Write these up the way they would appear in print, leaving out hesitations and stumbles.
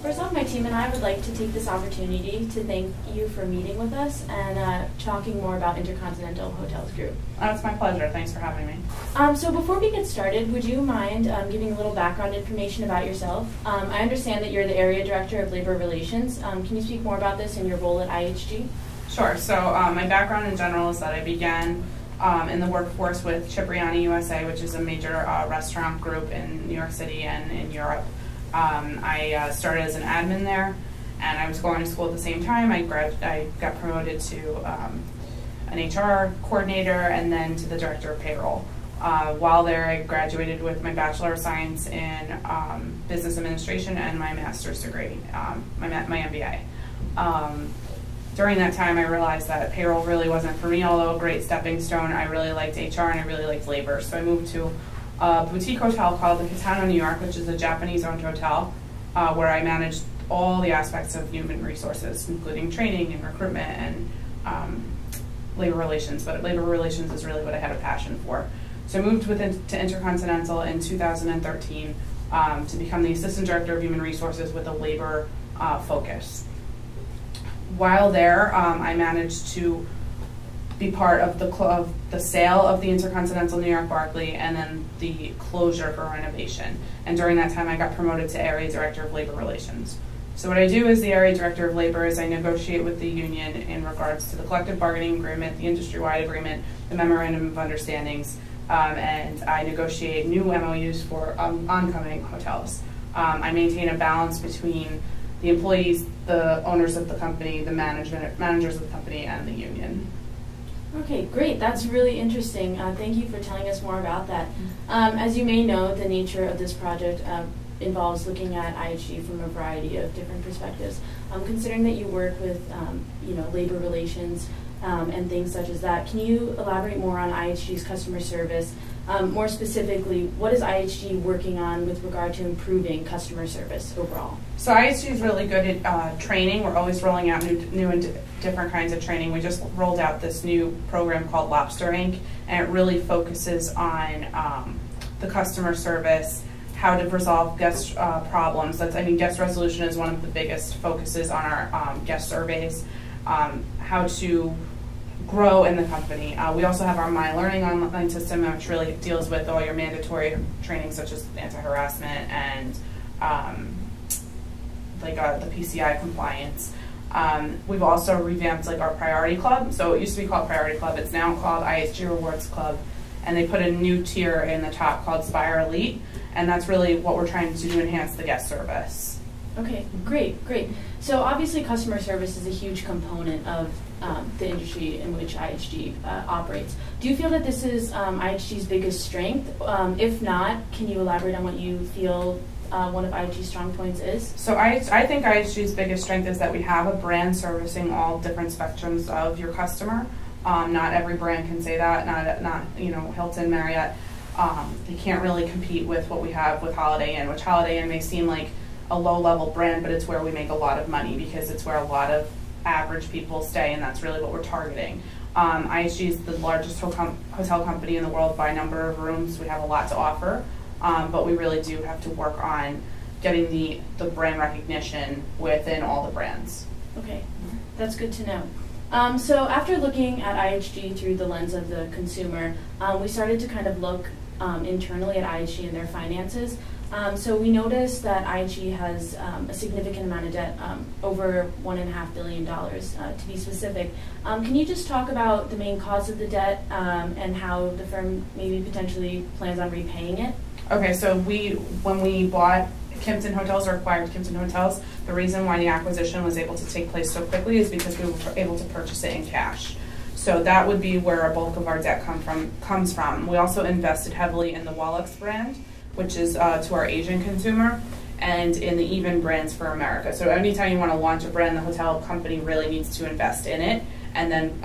First off, my team and I would like to take this opportunity to thank you for meeting with us and talking more about Intercontinental Hotels Group. It's my pleasure. Thanks for having me. So before we get started, would you mind giving a little background information about yourself? I understand that you're the Area Director of Labor Relations. Can you speak more about this and your role at IHG? Sure. So my background in general is that I began in the workforce with Cipriani USA, which is a major restaurant group in New York City and in Europe. I started as an admin there, and I was going to school at the same time. I got promoted to an HR coordinator and then to the director of payroll. While there, I graduated with my Bachelor of Science in Business Administration and my master's degree, my MBA. During that time, I realized that payroll really wasn't for me, although a great stepping stone. I really liked HR and I really liked labor, so I moved to a boutique hotel called the Kitano, New York, which is a Japanese-owned hotel, where I managed all the aspects of human resources, including training and recruitment and labor relations. But labor relations is really what I had a passion for. So I moved to Intercontinental in 2013 to become the Assistant Director of Human Resources with a labor focus. While there, I managed to be part of the sale of the Intercontinental New York Barclay and then the closure for renovation. And during that time, I got promoted to Area Director of Labor Relations. So what I do as the Area Director of Labor is I negotiate with the union in regards to the collective bargaining agreement, the industry-wide agreement, the memorandum of understandings, and I negotiate new MOUs for oncoming hotels. I maintain a balance between the employees, the owners of the company, the managers of the company, and the union. Okay, great. That's really interesting. Thank you for telling us more about that. As you may know, the nature of this project involves looking at IHG from a variety of different perspectives. Considering that you work with labor relations and things such as that, can you elaborate more on IHG's customer service? More specifically, what is IHG working on with regard to improving customer service overall? So IHG is really good at training. We're always rolling out new and different kinds of training. We just rolled out this new program called Lobster Inc., and it really focuses on the customer service, how to resolve guest problems. Guest resolution is one of the biggest focuses on our guest surveys. How to grow in the company. We also have our My Learning online system, which really deals with all your mandatory training, such as anti-harassment and the PCI compliance. We've also revamped our Priority Club. So it used to be called Priority Club. It's now called IHG Rewards Club, and they put a new tier in the top called Spire Elite, and that's really what we're trying to do to enhance the guest service. Okay, great. So obviously customer service is a huge component of the industry in which IHG operates. Do you feel that this is IHG's biggest strength? If not, can you elaborate on what you feel one of IHG's strong points is? So I think IHG's biggest strength is that we have a brand servicing all different spectrums of your customer. Not every brand can say that. Not Hilton, Marriott. They can't really compete with what we have with Holiday Inn, which Holiday Inn may seem like a low-level brand, but it's where we make a lot of money because it's where a lot of average people stay, and that's really what we're targeting. IHG is the largest hotel company in the world by number of rooms. We have a lot to offer, but we really do have to work on getting the brand recognition within all the brands. Okay, that's good to know. So after looking at IHG through the lens of the consumer, we started to kind of look internally at IHG and their finances. So we noticed that IHG has a significant amount of debt, over $1.5 billion to be specific. Can you just talk about the main cause of the debt and how the firm maybe potentially plans on repaying it? Okay, so when we bought Kimpton Hotels or acquired Kimpton Hotels, the reason why the acquisition was able to take place so quickly is because we were able to purchase it in cash. So that would be where a bulk of our debt comes from. We also invested heavily in the Wallux brand, which is to our Asian consumer, and in the Even brands for America. So anytime you want to launch a brand, the hotel company really needs to invest in it and then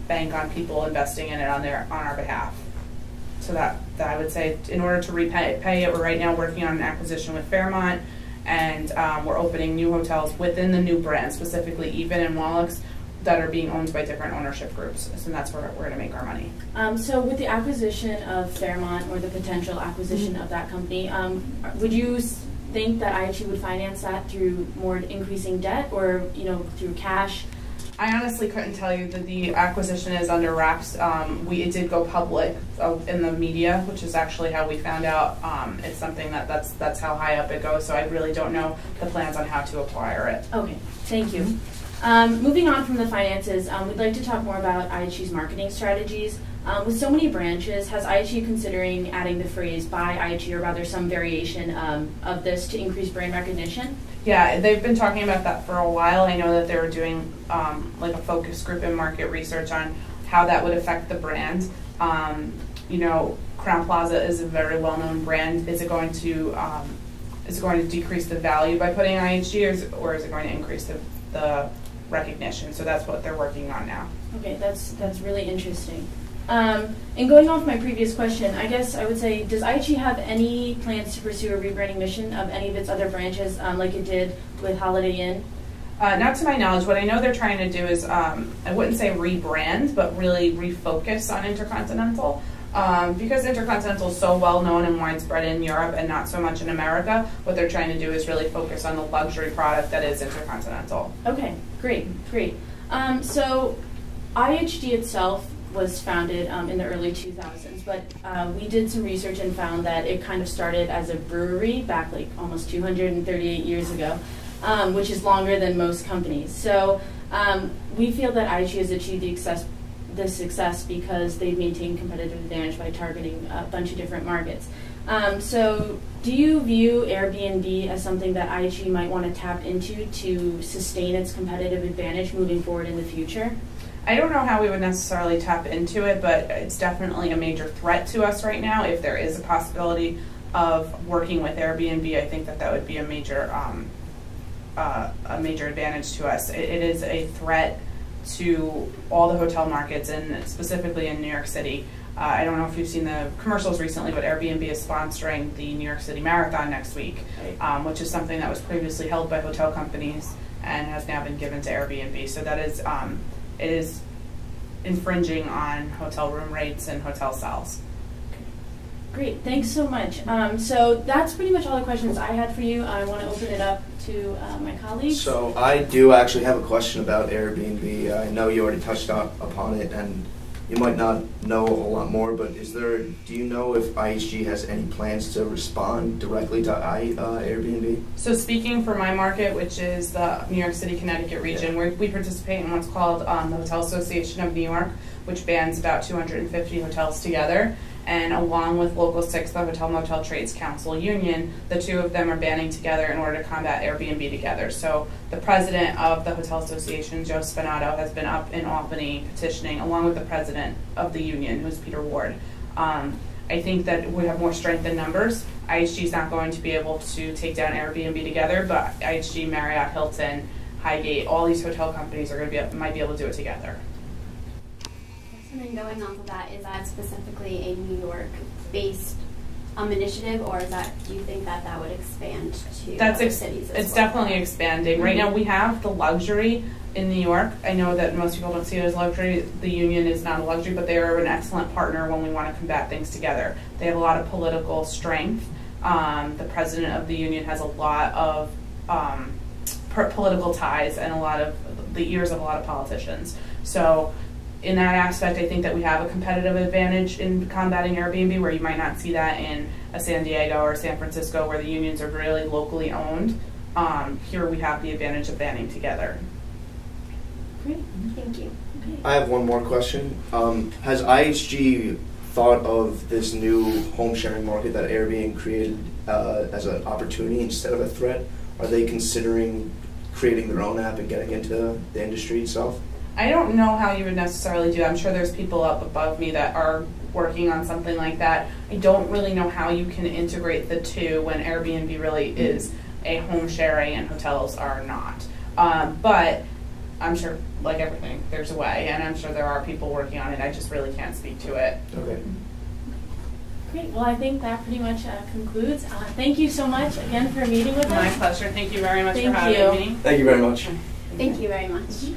bank on people investing in it on our behalf. So that I would say, in order to repay it, we're right now working on an acquisition with Fairmont, and we're opening new hotels within the new brand, specifically Even and Wallux, that are being owned by different ownership groups, and that's where we're going to make our money. So with the acquisition of Fairmont, or the potential acquisition of that company, would you think that IHG would finance that through more increasing debt, or through cash? I honestly couldn't tell you that the acquisition is under wraps. It did go public in the media, which is actually how we found out. It's something that's how high up it goes. So I really don't know the plans on how to acquire it. Okay, thank you. Moving on from the finances, we'd like to talk more about IHG's marketing strategies. With so many branches, has IHG considering adding the phrase "by IHG" or rather some variation of this to increase brand recognition? Yeah, they've been talking about that for a while. I know that they were doing like a focus group and market research on how that would affect the brand. Crown Plaza is a very well-known brand. Is it going to decrease the value by putting IHG, or is it going to increase the recognition? So that's what they're working on now. Okay, that's really interesting. And going off my previous question, I guess I would say, does IHG have any plans to pursue a rebranding mission of any of its other branches, like it did with Holiday Inn? Not to my knowledge. What I know they're trying to do is, I wouldn't say rebrand, but really refocus on Intercontinental. Because Intercontinental is so well known and widespread in Europe and not so much in America, what they're trying to do is really focus on the luxury product that is Intercontinental. Okay, great. So IHG itself was founded in the early 2000s, but we did some research and found that it kind of started as a brewery back like almost 238 years ago, which is longer than most companies. So we feel that IHG has achieved the success because they've maintained competitive advantage by targeting a bunch of different markets. So do you view Airbnb as something that IHG might want to tap into to sustain its competitive advantage moving forward in the future? I don't know how we would necessarily tap into it, but it's definitely a major threat to us right now. If there is a possibility of working with Airbnb, I think that would be a major advantage to us. It is a threat to all the hotel markets, and specifically in New York City. I don't know if you've seen the commercials recently, but Airbnb is sponsoring the New York City Marathon next week, which is something that was previously held by hotel companies and has now been given to Airbnb. So that is it is infringing on hotel room rates and hotel sales. Great, thanks so much. So that's pretty much all the questions I had for you. I want to open it up to my colleagues. So I do actually have a question about Airbnb. I know you already touched upon it, and you might not know a whole lot more, but do you know if IHG has any plans to respond directly to Airbnb? So speaking for my market, which is the New York City, Connecticut region, we participate in what's called the Hotel Association of New York, which bands about 250 hotels together. And along with Local 6, the Hotel Motel Trades Council Union, the two of them are banding together in order to combat Airbnb together. So the president of the Hotel Association, Joe Spinato, has been up in Albany petitioning, along with the president of the union, who's Peter Ward. I think that we have more strength in numbers. IHG is not going to be able to take down Airbnb together, but IHG, Marriott, Hilton, Highgate, all these hotel companies are going to might be able to do it together. And then going off of that, is that specifically a New York-based initiative, or do you think that would expand to other cities as well? It's definitely expanding. Right now we have the luxury in New York. I know that most people don't see it as luxury. The union is not a luxury, but they are an excellent partner when we want to combat things together. They have a lot of political strength. The president of the union has a lot of political ties and a lot of the ears of a lot of politicians. So in that aspect, I think that we have a competitive advantage in combating Airbnb, where you might not see that in a San Diego or San Francisco, where the unions are really locally owned. Here we have the advantage of banding together. Great, thank you. Okay. I have one more question. Has IHG thought of this new home sharing market that Airbnb created as an opportunity instead of a threat? Are they considering creating their own app and getting into the industry itself? I don't know how you would necessarily do that. I'm sure there's people up above me that are working on something like that. I don't really know how you can integrate the two when Airbnb really is a home sharing and hotels are not. But I'm sure, like everything, there's a way, and I'm sure there are people working on it. I just really can't speak to it. Okay. Great. Well, I think that pretty much concludes. Thank you so much again for meeting with us. My pleasure. Thank you very much for Thank having you. me. Thank you very much. Thank you very much.